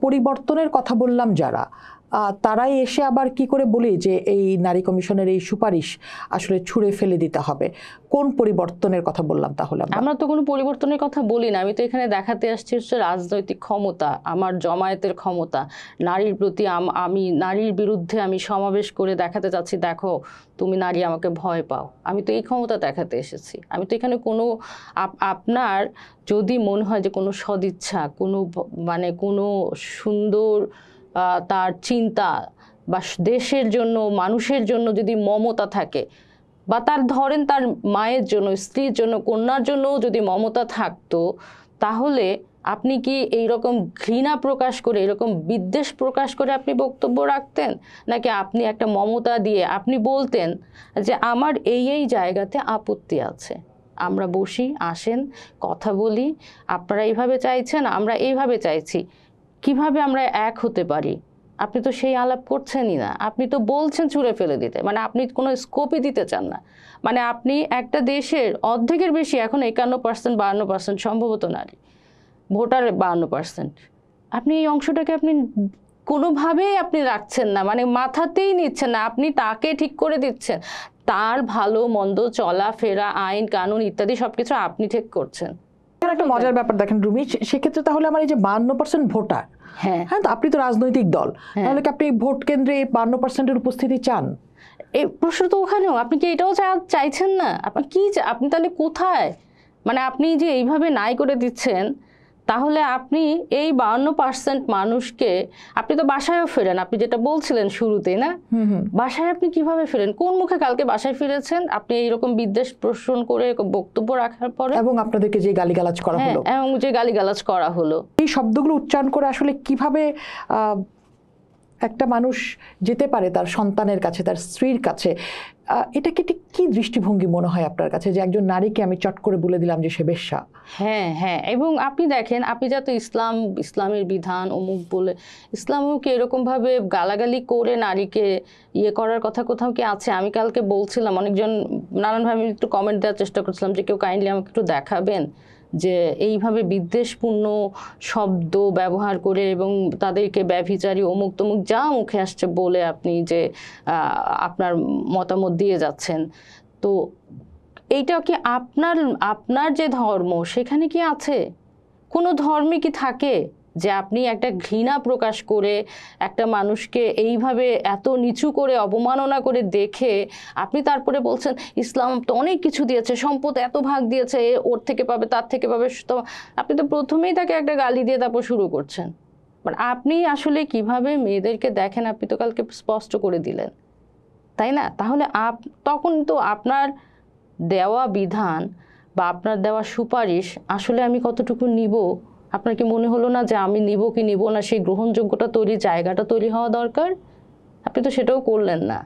পরিবর্তনের কথা বললাম যারা, তারাই এসে আবার কি করে বলি যে এই নারী কমিশনের এই সুপারিশ আসলে ছুঁড়ে ফেলে দিতে হবে? কোন পরিবর্তনের কথা বললাম তাহলে? আমরা তো কোনো পরিবর্তনের কথা বলি না। আমি তো এখানে দেখাতে আসছি হচ্ছে রাজনৈতিক ক্ষমতা, আমার জমায়েতের ক্ষমতা, নারীর প্রতি আমি নারীর বিরুদ্ধে আমি সমাবেশ করে দেখাতে চাচ্ছি, দেখো তুমি নারী, আমাকে ভয় পাও। আমি তো এই ক্ষমতা দেখাতে এসেছি। আমি তো এখানে কোনো আপনার যদি মনে হয় যে কোনো সদিচ্ছা, কোনো মানে কোনো সুন্দর তার চিন্তা বা দেশের জন্য মানুষের জন্য যদি মমতা থাকে, বা তার ধরেন তার মায়ের জন্য, স্ত্রীর জন্য, কন্যার জন্য যদি মমতা থাকতো, তাহলে আপনি কি এইরকম ঘৃণা প্রকাশ করে, এরকম বিদ্বেষ প্রকাশ করে আপনি বক্তব্য রাখতেন? নাকি আপনি একটা মমতা দিয়ে আপনি বলতেন যে আমার এই জায়গাতে আপত্তি আছে, আমরা বসি, আসেন, কথা বলি, আপনারা এইভাবে চাইছেন, আমরা এইভাবে চাইছি, কিভাবে আমরা এক হতে পারি? আপনি তো সেই আলাপ করছেনই না। আপনি তো বলছেন ছুঁড়ে ফেলে দিতে, মানে আপনি কোনো স্কোপই দিতে চান না। মানে আপনি একটা দেশের অর্ধেকের বেশি, এখন 51%, 52% সম্ভবত নারী ভোটার, 52%, আপনি এই অংশটাকে আপনি কোনোভাবেই আপনি রাখছেন না, মানে মাথাতেই নিচ্ছেন না। আপনি তাকে ঠিক করে দিচ্ছেন, তার ভালো মন্দ চলাফেরা, আইন কানুন ইত্যাদি সবকিছু আপনি ঠিক করছেন। একটা মজার ব্যাপার দেখেন রুমি, সেক্ষেত্রে তাহলে আমার এই যে 52% ভোটার, হ্যাঁ তো আপনি তো রাজনৈতিক দল, তাহলে কি আপনি ভোট কেন্দ্রে 52%-এর উপস্থিতি চান? এই প্রশ্ন তো ওখানেও, আপনি কি এটাও চাইছেন না? আপনি কি, আপনি তাহলে কোথায়? মানে আপনি যে এইভাবে নাই করে দিচ্ছেন, তাহলে আপনি এই 52% মানুষকে, আপনি তো বাসায়ও ফেরেন, আপনি যেটা বলছিলেন শুরুতেই না, বাসায় আপনি কিভাবে ফেরেন? কোন মুখে কালকে বাসায় ফিরেছেন আপনি এইরকম বিদ্বেষ পোষণ করে বক্তব্য রাখার পরে? এবং আপনাদেরকে যে গালিগালাজ করা হলো, এবং যে গালিগালাজ করা হলো, এই শব্দগুলো উচ্চারণ করে আসলে কিভাবে একটা মানুষ যেতে পারে তার সন্তানের কাছে, তার স্ত্রীর কাছে? এটাকে ঠিক কি দৃষ্টিভঙ্গি মনে হয় আপনার কাছে, যে একজন নারীকে আমি চট করে বলে দিলাম যে সে বেশ্যা? হ্যাঁ, এবং আপনি দেখেন, আপনি যাতে ইসলামের বিধান অমুক বলে, ইসলামকে এরকমভাবে গালাগালি করে নারীকে ইয়ে করার কথা কোথাও কি আছে? আমি কালকে বলছিলাম, অনেকজন নানানভাবে একটু কমেন্ট দেওয়ার চেষ্টা করছিলাম যে কেউ কাইন্ডলি আমাকে একটু দেখাবেন যে এইভাবে বিদ্বেষপূর্ণ শব্দ ব্যবহার করে এবং তাদেরকে ব্যভিচারী অমুক তমুক যা মুখে আসছে বলে আপনি যে আপনার মতামত দিয়ে যাচ্ছেন, তো এইটা কি আপনার যে ধর্ম সেখানে কি আছে? কোনো ধর্মে কি থাকে যে আপনি একটা ঘৃণা প্রকাশ করে একটা মানুষকে এইভাবে এত নিচু করে অবমাননা করে দেখে আপনি তারপরে বলছেন ইসলাম তো অনেক কিছু দিয়েছে, সম্পদ এত ভাগ দিয়েছে, ওর থেকে পাবে, তার থেকে পাবে, তো আপনি তো প্রথমেই তাকে একটা গালি দিয়ে তারপর শুরু করছেন। মানে আপনি আসলে কিভাবে মেয়েদেরকে দেখেন আপনি তো কালকে স্পষ্ট করে দিলেন, তাই না? তাহলে তখন তো আপনার দেওয়া বিধান বা আপনার দেওয়া সুপারিশ আসলে আমি কতটুকু নিব, আপনার কি মনে হলো না যে আমি নিব কি নিব না সেই গ্রহণযোগ্যতা তৈরি, জায়গাটা তৈরি হওয়া দরকার? আপনি তো সেটাও করলেন না।